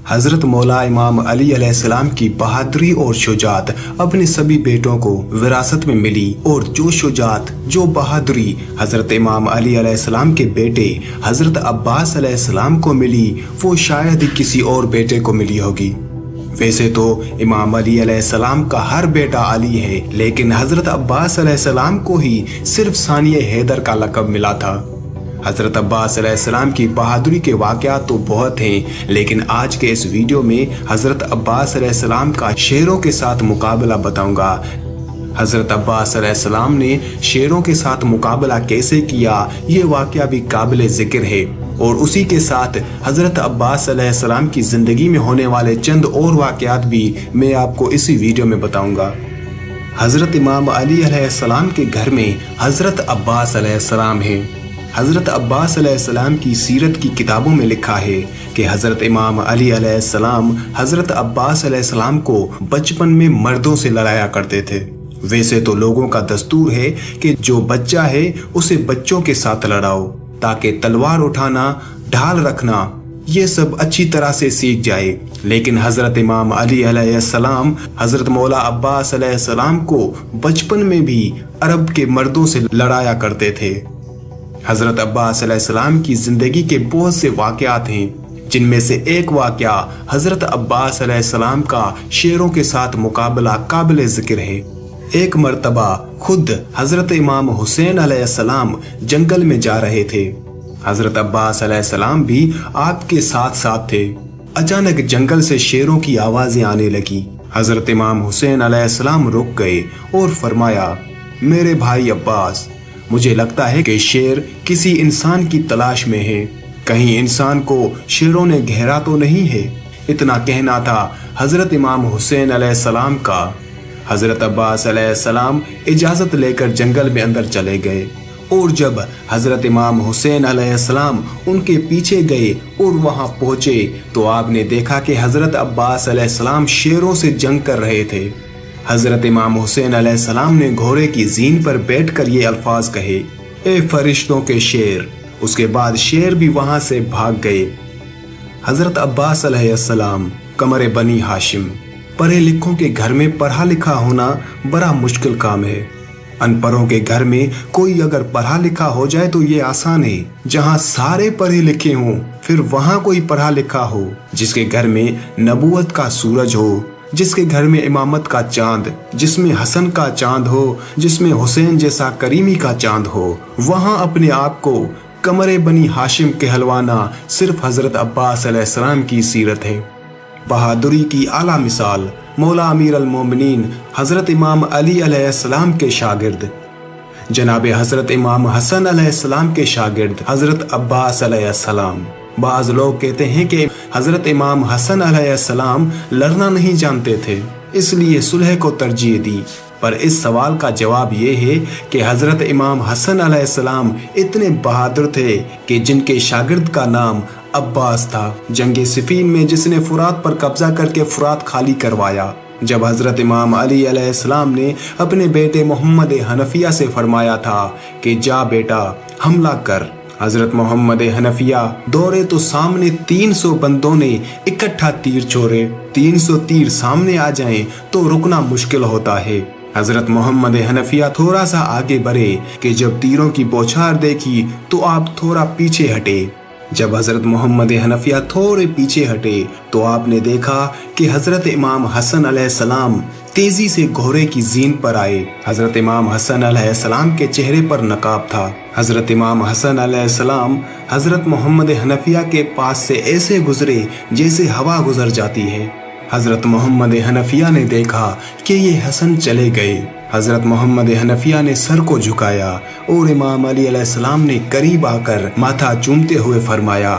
हजरत मौला इमाम अली अलैहिस्सलाम की बहादुरी और शुजात अपने सभी बेटों को विरासत में मिली, और जो शुजात, जो बहादुरी हजरत इमाम अली अलैहिस्सलाम के बेटे हजरत अब्बास अलैहिस्सलाम को मिली, वो शायद ही किसी और बेटे को मिली होगी। वैसे तो इमाम अली अलैहिस्सलाम का हर बेटा अली है, लेकिन हजरत अब्बास अलैहिस्सलाम को ही सिर्फ सानिए हैदर का लक़ब मिला था। हजरत अब्बास अलैहिस्सलाम की बहादुरी के वाक़यात तो बहुत हैं, लेकिन आज के इस वीडियो में हजरत अब्बास अलैहिस्सलाम का शेरों के साथ मुकाबला बताऊंगा। हजरत अब्बास अलैहिस्सलाम ने शेरों के साथ मुकाबला कैसे किया, ये वाक़या भी काबिल ज़िक्र है, और उसी के साथ हजरत अब्बास अलैहिस्सलाम की ज़िंदगी में होने वाले चंद और वाक़यात भी मैं आपको इसी वीडियो में बताऊंगा। हजरत इमाम अली अलैहिस्सलाम के घर में हजरत अब्बास अलैहिस्सलाम हैं। हजरत अब्बास अलैहिस्सलाम की सीरत की किताबों में लिखा है कि हजरत इमाम अली अलैहिस्सलाम हजरत अब्बास अलैहिस्सलाम को बचपन में मर्दों से लड़ाया करते थे। वैसे तो लोगों का दस्तूर है कि जो बच्चा है उसे बच्चों के साथ लड़ाओ, ताकि तलवार उठाना, ढाल रखना, ये सब अच्छी तरह से सीख जाए। लेकिन हजरत इमाम अली अलैहिस्सलाम हजरत मौला अब्बास अलैहिस्सलाम को बचपन में भी अरब के मर्दों से लड़ाया करते थे। हजरत अब्बास अलैहिस्सलाम की जिंदगी के बहुत से वाक़यात हैं, जिनमें से एक वाक़या हजरत अब्बास अलैहिस्सलाम का शेरों के साथ मुकाबला काबिल ज़िक्र है। एक मर्तबा खुद हजरत इमाम हुसैन अलैहिस्सलाम जंगल में जा रहे थे। हजरत अब्बास अलैहिस्सलाम भी आपके साथ साथ थे। अचानक जंगल से शेरों की आवाजें आने लगी। हजरत इमाम हुसैन अलैहिस्सलाम रुक गए और फरमाया, मेरे भाई अब्बास, मुझे लगता है कि शेर किसी इंसान की तलाश में है, कहीं इंसान को शेरों ने घेरा तो नहीं है। इतना कहना था हजरत इमाम हुसैन अलैहिस्सलाम का। हजरत अब्बास अलैहिस्सलाम इजाजत लेकर जंगल में अंदर चले गए, और जब हजरत इमाम हुसैन अलैहिस्सलाम उनके पीछे गए और वहां पहुंचे तो आपने देखा कि हजरत अब्बास अलैहिस्सलाम शेरों से जंग कर रहे थे। हजरत इमाम हुसैन अलैहिस्सलाम ने घोड़े की जीन पर बैठकर ये अल्फाज कहे, ए फरिश्तों के शेर। उसके बाद शेर भी वहां से भाग गए। हजरत अब्बास अलैहिस्सलाम कमरे बनी हाशिम, पढ़े लिखों के घर में पढ़ा लिखा होना बड़ा मुश्किल काम है। अनपढ़ों के घर में कोई अगर पढ़ा लिखा हो जाए तो ये आसान है। जहां सारे पढ़े लिखे हों, फिर वहां कोई पढ़ा लिखा हो, जिसके घर में नबूवत का सूरज हो, जिसके घर में इमामत का चांद, जिसमें हसन का चांद हो, जिसमें हुसैन जैसा करीमी का चांद हो, वहां अपने आप को कमरे बनी हाशिम कहलवाना सिर्फ हजरत अब्बास अलैहिस्सलाम की सीरत है। बहादुरी की आला मिसाल मौला अमीर अल मोमिनीन हजरत इमाम अली अलैहिस्सलाम के शागिर्द जनाब हजरत इमाम हसन अलैहिस्सलाम के शागिर्द हजरत अब्बास अलैहिस्सलाम। बाज़ लोग कहते हैं कि हजरत इमाम हसन अलैहिस्सलाम लड़ना नहीं जानते थे, इसलिए सुलह को तरजीह दी। पर इस सवाल का जवाब ये है कि हजरत इमाम हसन अलैहिस्सलाम इतने बहादुर थे कि जिनके शागिर्द का नाम अब्बास था, जंग सिफीन में जिसने फुरात पर कब्जा करके फुरात खाली करवाया। जब हजरत इमाम अली अलैहिस्सलाम ने अपने बेटे मोहम्मद हनफिया से फरमाया था कि जा बेटा हमला कर, हजरत मोहम्मद हनफिया दौड़े तो सामने 300 बंदों ने इकट्ठा तीर छोड़े। 300 तीर सामने आ जाएं तो रुकना मुश्किल होता है। हजरत मोहम्मद हनफिया थोड़ा सा आगे बढ़े कि जब तीरों की बौछार देखी तो आप थोड़ा पीछे हटे। जब हजरत मोहम्मद हनफिया थोड़े पीछे हटे तो आपने देखा कि हजरत इमाम हसन अलैहिस्सलाम तेजी से घोड़े की जीन पर आए। हजरत इमाम हसन अलैहिस्सलाम के चेहरे पर नकाब था। हजरत इमाम हसन अलैहिस्सलाम हजरत मोहम्मद हनफिया के पास से ऐसे गुजरे जैसे हवा गुजर जाती है। हजरत मोहम्मद हनफिया ने देखा कि ये हसन चले गए। हजरत मोहम्मद हनफिया ने सर को झुकाया और इमाम अली अलैहिस्सलाम ने करीब आकर माथा चूमते हुए फरमाया,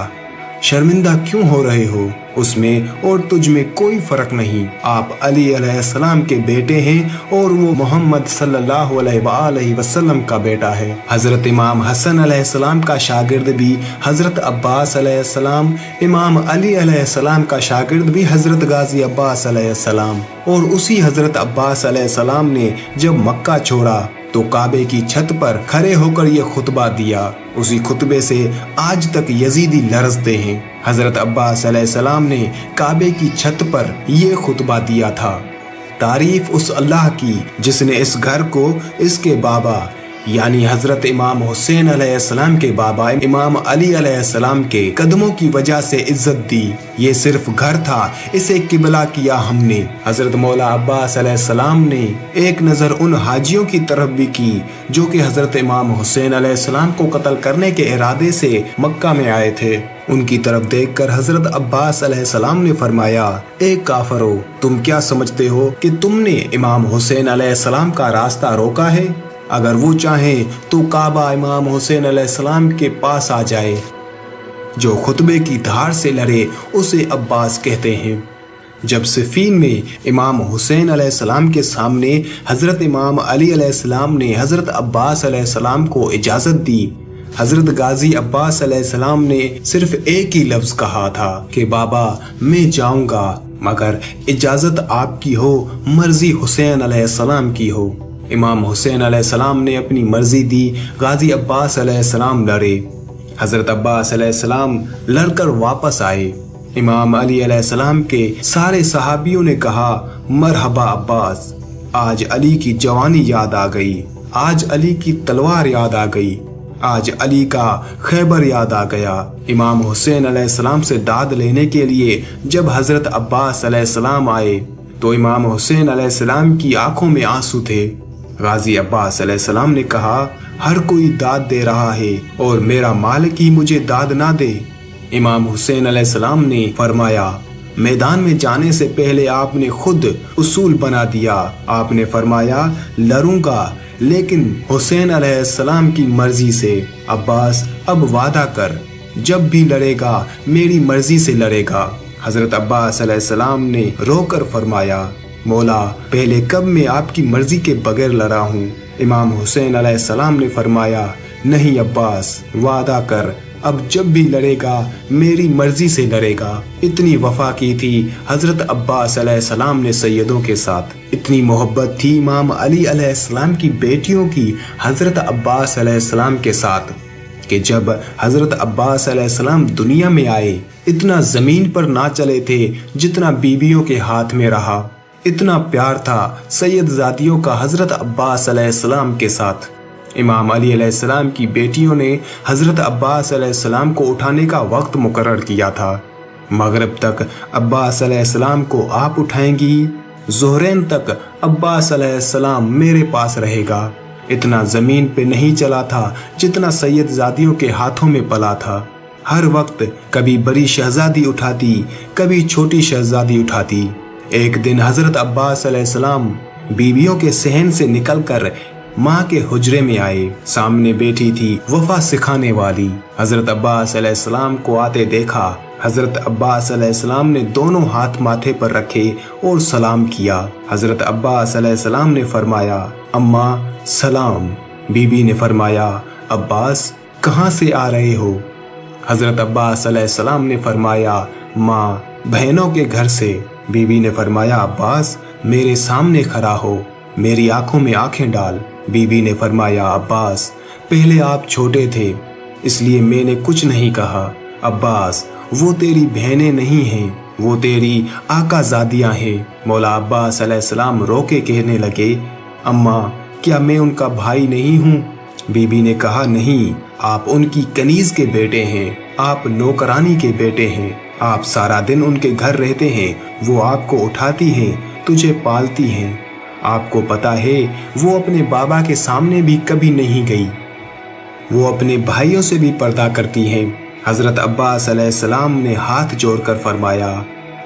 शर्मिंदा क्यों हो रहे हो? उसमें और तुझ में कोई फर्क नहीं। आप अली अलैहिस्सलाम के बेटे हैं और वो मोहम्मद सल्लल्लाहु अलैहि वसल्लम का बेटा है। हजरत इमाम हसन अलैहिस्सलाम का शागिर्द भी हजरत अब्बास अलैहिस्सलाम, इमाम अली अलैहिस्सलाम का शागिर्द भी हजरत गाजी अब्बास अलैहिस्सलाम। और उसी हजरत अब्बास अलैहिस्सलाम ने जब मक्का छोड़ा तो काबे की छत पर खड़े होकर ये खुतबा दिया। उसी खुतबे से आज तक यजीदी लरजते हैं। हजरत अब्बास अलैहिस्सलाम ने काबे की छत पर ये खुतबा दिया था। तारीफ उस अल्लाह की जिसने इस घर को इसके बाबा यानी हजरत इमाम हुसैन अलैहिस्सलाम के बाबा इमाम अली अलैहिस्सलाम के कदमों की वजह से इज्जत दी। ये सिर्फ घर था, इसे किबला किया हमने। हजरत मौला अब्बास अलैहिस्सलाम ने एक नजर उन हाजियों की तरफ भी की जो कि हजरत इमाम हुसैन अलैहिस्सलाम को कत्ल करने के इरादे से मक्का में आए थे। उनकी तरफ देखकर हजरत अब्बास अलैहिस्सलाम ने फरमाया, ए काफरो, तुम क्या समझते हो कि तुमने इमाम हुसैन अलैहिस्सलाम का रास्ता रोका है? अगर वो चाहे तो काबा इमाम हुसैन अलैहिस्सलाम के पास आ जाए। जो खुतबे की धार से लड़े उसे अब्बास कहते हैं। जब सिफीन में इमाम हुसैन अलैहिस्सलाम के सामने हजरत इमाम अली अलैहिस्सलाम ने हजरत अब्बास अलैहिस्सलाम को इजाजत दी, हजरत गाजी अब्बास अलैहिस्सलाम ने सिर्फ एक ही लफ्ज कहा था कि बाबा मैं जाऊंगा, मगर इजाजत आपकी हो, मर्जी हुसैन अलैहिस्सलाम की हो। इमाम हुसैन अलैहिस्सलाम ने अपनी मर्जी दी। गाजी अब्बास अलैहिस्सलाम लड़े। हजरत अब्बास अलैहिस्सलाम लड़कर वापस आए। इमाम अली अलैहिस्सलाम के सारे सहाबियों ने कहा, मरहबा अब्बास, आज अली की जवानी याद आ गई, आज अली की तलवार याद आ गई, आज अली का खैबर याद आ गया। इमाम हुसैन अलैहिस्सलाम से दाद लेने के लिए जब हजरत अब्बास अलैहिस्सलाम आए तो इमाम हुसैन अलैहिस्सलाम की आंखों में आंसू थे। गाजी अब्बास अलैहिस्सलाम ने कहा, हर कोई दाद दे रहा है और मेरा मालिक ही मुझे दाद ना दे। इमाम हुसैन अलैहिस्सलाम ने फरमाया, मैदान में जाने से पहले आपने खुद उसूल बना दिया। आपने फरमाया, लड़ूंगा लेकिन हुसैन अलैहिस्सलाम की मर्जी से। अब्बास अब वादा कर, जब भी लड़ेगा मेरी मर्जी से लड़ेगा। हजरत अब्बास अलैहिस्सलाम ने रोकर फरमाया, मौला पहले कब मैं आपकी मर्जी के बगैर लड़ा हूँ। इमाम हुसैन अलैहिस्सलाम ने फरमाया, नहीं अब्बास, वादा कर, अब जब भी लड़ेगा मेरी मर्जी से लड़ेगा। इतनी वफा की थी हजरत अब्बास अलैहिस्सलाम ने सैयदों के साथ। इतनी मोहब्बत थी इमाम अली अलैहिस्सलाम की बेटियों की हजरत अब्बास अलैहिस्सलाम के साथ कि जब हजरत अब्बास अलैहिस्सलाम दुनिया में आए, इतना जमीन पर ना चले थे जितना बीवियों के हाथ में रहा। इतना प्यार था सैयदजादियों का हजरत अब्बास अलैहिस्सलाम के साथ। इमाम अली अलैहिस्सलाम की बेटियों ने हजरत अब्बास अलैहिस्सलाम को उठाने का वक्त मुकर्रर किया था। मगरिब तक अब्बास अलैहिस्सलाम को आप उठाएंगी, ज़ोहरैन तक अब्बास अलैहिस्सलाम मेरे पास रहेगा। इतना जमीन पे नहीं चला था जितना सैयदजादियों के हाथों में पला था। हर वक्त कभी बड़ी शहजादी उठाती, कभी छोटी शहजादी उठाती। एक दिन हजरत अब्बास अलैहिस्सलाम बीवियों के सहन से निकलकर माँ के हुजरे में आए। सामने बैठी थी वफा सिखाने वाली। हजरत अब्बास अलैहिस्सलाम को आते देखा। हजरत अब्बास अलैहिस्सलाम ने दोनों हाथ माथे पर रखे और सलाम किया। हजरत अब्बास अलैहिस्सलाम ने फरमाया, अम्मा सलाम। बीबी ने फरमाया, अब्बास कहाँ से आ रहे हो? हजरत अब्बास अलैहिस्सलाम ने फरमाया, माँ बहनों के घर से। बीबी ने फरमाया, अब्बास मेरे सामने खड़ा हो, मेरी आंखों में आंखें डाल। बीबी ने फरमाया, अब्बास पहले आप छोटे थे इसलिए मैंने कुछ नहीं कहा। अब्बास वो तेरी बहनें नहीं हैं, वो तेरी आकाजादियां हैं। मौला अब्बास अलैहिस्सलाम रोके कहने लगे, अम्मा क्या मैं उनका भाई नहीं हूँ? बीबी ने कहा, नहीं, आप उनकी कनीज के बेटे हैं, आप नौकरानी के बेटे हैं। आप सारा दिन उनके घर रहते हैं, वो आपको उठाती हैं, तुझे पालती हैं। आपको पता है वो अपने बाबा के सामने भी कभी नहीं गई, वो अपने भाइयों से भी पर्दा करती हैं। हजरत अब्बास अलैहिस्सलाम ने हाथ जोड़कर फरमाया,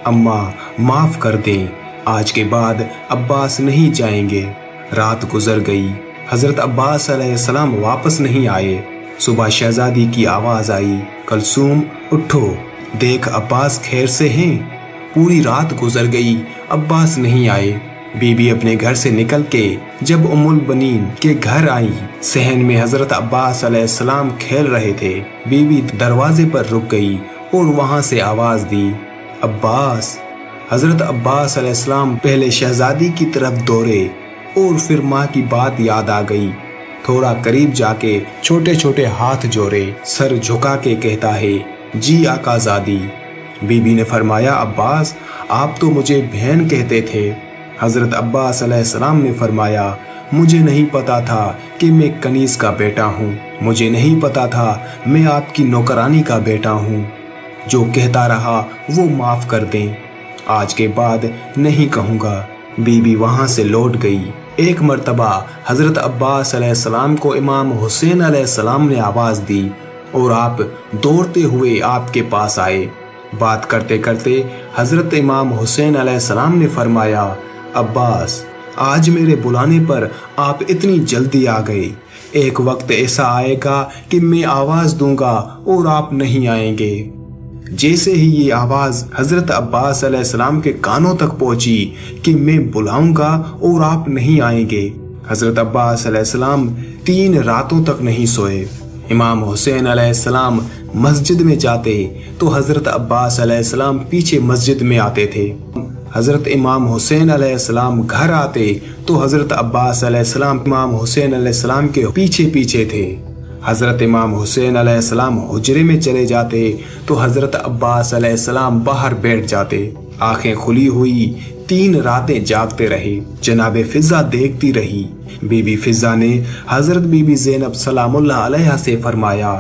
अम्मा माफ कर दें, आज के बाद अब्बास नहीं जाएंगे। रात गुजर गई। हजरत अब्बास अलैहिस्सलाम वापस नहीं आए। सुबह शहजादी की आवाज आई, कलसूम उठो, देख अब्बास खैर से हैं। पूरी रात गुजर गई, अब्बास नहीं आए। बीबी अपने घर से निकल के जब उम्मुल बनीन के घर आई, सहन में हजरत अब्बास अलैहिस्सलाम खेल रहे थे। बीबी दरवाजे पर रुक गई और वहां से आवाज दी, अब्बास। हजरत अब्बास अलैहिस्सलाम पहले शहजादी की तरफ दौड़े, और फिर माँ की बात याद आ गई। थोड़ा करीब जाके छोटे छोटे हाथ जोड़े, सर झुका के कहता है, जी आकाज़ादी। बीबी ने फरमाया, अब्बास आप तो मुझे बहन कहते थे। हजरत अब्बास अलैहिस्सलाम ने फरमाया, मुझे नहीं पता था कि मैं कनीज का बेटा हूँ, मुझे नहीं पता था मैं आपकी नौकरानी का बेटा हूँ। जो कहता रहा वो माफ कर दें, आज के बाद नहीं कहूँगा। बीबी वहाँ से लौट गई। एक मर्तबा हजरत अब्बास अलैहिस्सलाम को इमाम हुसैन अलैहिस्सलाम ने आवाज़ दी और आप दौड़ते हुए आपके पास आए। बात करते करते हजरत इमाम हुसैन अलैहिस्सलाम ने फरमाया, अब्बास आज मेरे बुलाने पर आप इतनी जल्दी आ गए। एक वक्त ऐसा आएगा कि मैं आवाज़ दूंगा और आप नहीं आएंगे। जैसे ही ये आवाज़ हजरत अब्बास अलैहिस्सलाम के कानों तक पहुंची कि मैं बुलाऊंगा और आप नहीं आएंगे, हजरत अब्बास अलैहिस्सलाम 3 रातों तक नहीं सोए। इमाम हुसैन अलैहिस्सलाम मस्जिद में जाते तो हजरत अब्बास अलैहिस्सलाम पीछे मस्जिद में आते थे। हजरत इमाम हुसैन अलैहिस्सलाम घर आते तो हजरत अब्बास अलैहिस्सलाम इमाम हुसैन अलैहिस्सलाम के पीछे पीछे थे। हजरत इमाम हुसैन अलैहिस्सलाम हुजरे में चले जाते तो हजरत अब्बास अलैहिस्सलाम बाहर बैठ जाते। आंखें खुली हुई 3 रातें जागते रहे। जनाबे फिजा देखती रही। बीबी फिजा ने हजरत बीबी ज़ैनब सलामुल्लाह अलैहा से फरमाया,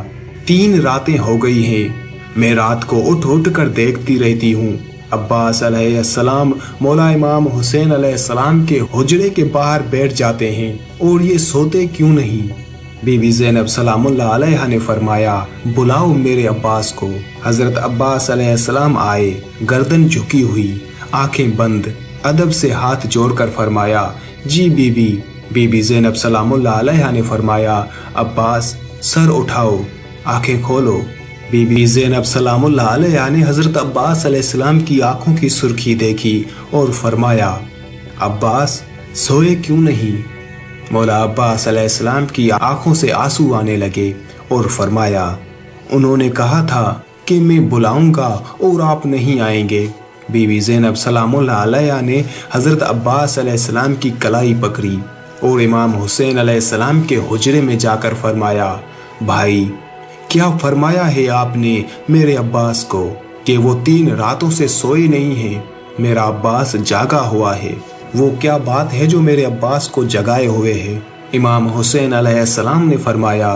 3 रातें हो गई हैं, मैं रात को उठ उठ कर देखती रहती हूँ। अब्बास अलैहिस्सलाम मौला इमाम हुसैन अलैहिस्सलाम के हुजरे के बाहर बैठ जाते हैं और ये सोते क्यों नहीं। बीबी ज़ैनब सलामुल्लाह अलैहा ने फरमाया, बुलाओ मेरे अब्बास को। हजरत अब्बास अलैहिस्सलाम आए, गर्दन झुकी हुई, आंखें बंद, अदब से हाथ जोड़कर फरमाया, जी बीबी। बीबी ज़ैनब सलामुल्लाह अलैहा ने फरमाया, अब्बास सर उठाओ, आंखें खोलो। बीबी ज़ैनब सलामुल्लाह अलैहा ने हजरत अब्बास अलैहिस्सलाम की आंखों की सुर्खी देखी और फरमाया, अब्बास सोए क्यों नहीं। मौला अब्बास अलैहिस्सलाम की आंखों से आंसू आने लगे और फरमाया, उन्होंने कहा था कि मैं बुलाऊंगा और आप नहीं आएंगे। बीबी ज़ैनब सलामुल्लाह अलैहा ने हजरत अब्बास अलैहिस्सलाम की कलाई पकड़ी और इमाम हुसैन अलैहिस्सलाम के हुजरे में जाकर फरमाया, भाई क्या फरमाया है आपने मेरे अब्बास को कि वो 3 रातों से सोए नहीं है। मेरा अब्बास जागा हुआ है। वो क्या बात है जो मेरे अब्बास को जगाए हुए है। इमाम हुसैन अलैहिस्सलाम ने फरमाया,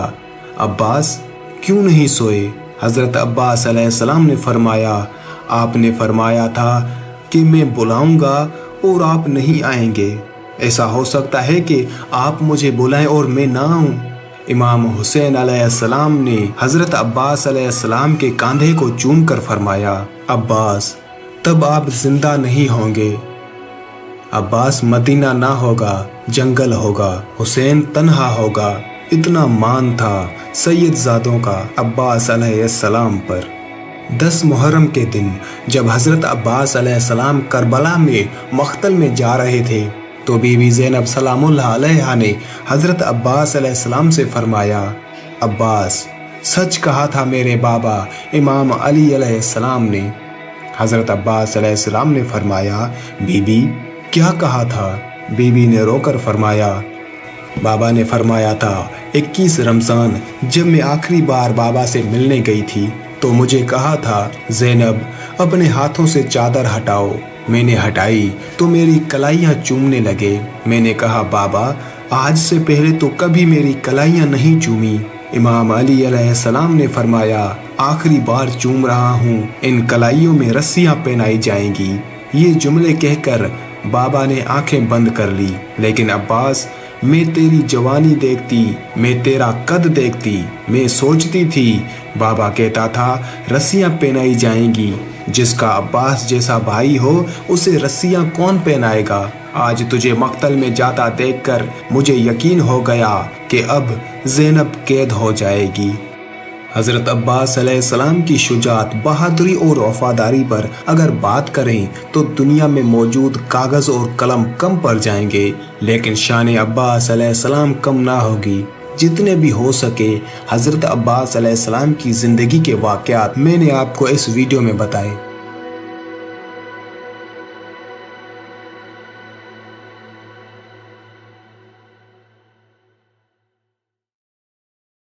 अब्बास क्यों नहीं सोए। हजरत अब्बास अलैहिस्सलाम ने फरमाया, आपने फरमाया था कि मैं बुलाऊंगा और आप नहीं आएंगे। ऐसा हो सकता है कि आप मुझे बुलाएं और मैं ना आऊं। इमाम हुसैन अलैहिस्सलाम ने हजरत अब्बास अलैहिस्सलाम के कंधे को चूम कर फरमाया, अब्बास तब आप जिंदा नहीं होंगे। अब्बास मदीना ना होगा, जंगल होगा, हुसैन तन्हा होगा। इतना मान था सैयदजादों का अब्बास अलैहिस्सलाम पर। 10 मुहर्रम के दिन जब हजरत अब्बास अलैहिस्सलाम करबला में मख्तल में जा रहे थे तो बीबी ज़ैनब सलामुल्लाह अलैहा ने हजरत अब्बास अलैहिस्सलाम से फरमाया, अब्बास सच कहा था मेरे बाबा इमाम अली अलैहिस्सलाम ने। हजरत अब्बास अलैहिस्सलाम ने फरमाया, बीबी क्या कहा था। बीबी ने रोकर फरमाया, बाबा ने फरमाया था 21 रमज़ान जब मैं आखिरी बार बाबा से मिलने गई थी तो मुझे कहा था, ज़ैनब अपने हाथों से चादर हटाओ। मैंने हटाई तो मेरी कलाइयाँ चूमने लगे। मैंने कहा, बाबा आज से पहले तो कभी मेरी कलाइयाँ नहीं चूमी। इमाम अली अलैहिस्सलाम ने फरमाया, आखिरी बार चूम रहा हूँ, इन कलाइयों में रस्सियाँ पहनाई जाएंगी। ये जुमले कहकर बाबा ने आंखें बंद कर ली। लेकिन अब्बास मैं तेरी जवानी देखती, मैं तेरा कद देखती, मैं सोचती थी। बाबा कहता था रस्सियाँ पहनाई जाएंगी। जिसका अब्बास जैसा भाई हो उसे रस्सियाँ कौन पहनाएगा। आज तुझे मक्तल में जाता देखकर मुझे यकीन हो गया कि अब ज़ैनब कैद हो जाएगी। हज़रत अब्बास अलैहिस्सलाम की शुजाअत, बहादुरी और वफादारी पर अगर बात करें तो दुनिया में मौजूद कागज़ और कलम कम पड़ जाएंगे, लेकिन शान अब्बास अलैहिस्सलाम कम ना होगी। जितने भी हो सके हज़रत अब्बास अलैहिस्सलाम की ज़िंदगी के वाक़यात मैंने आपको इस वीडियो में बताए।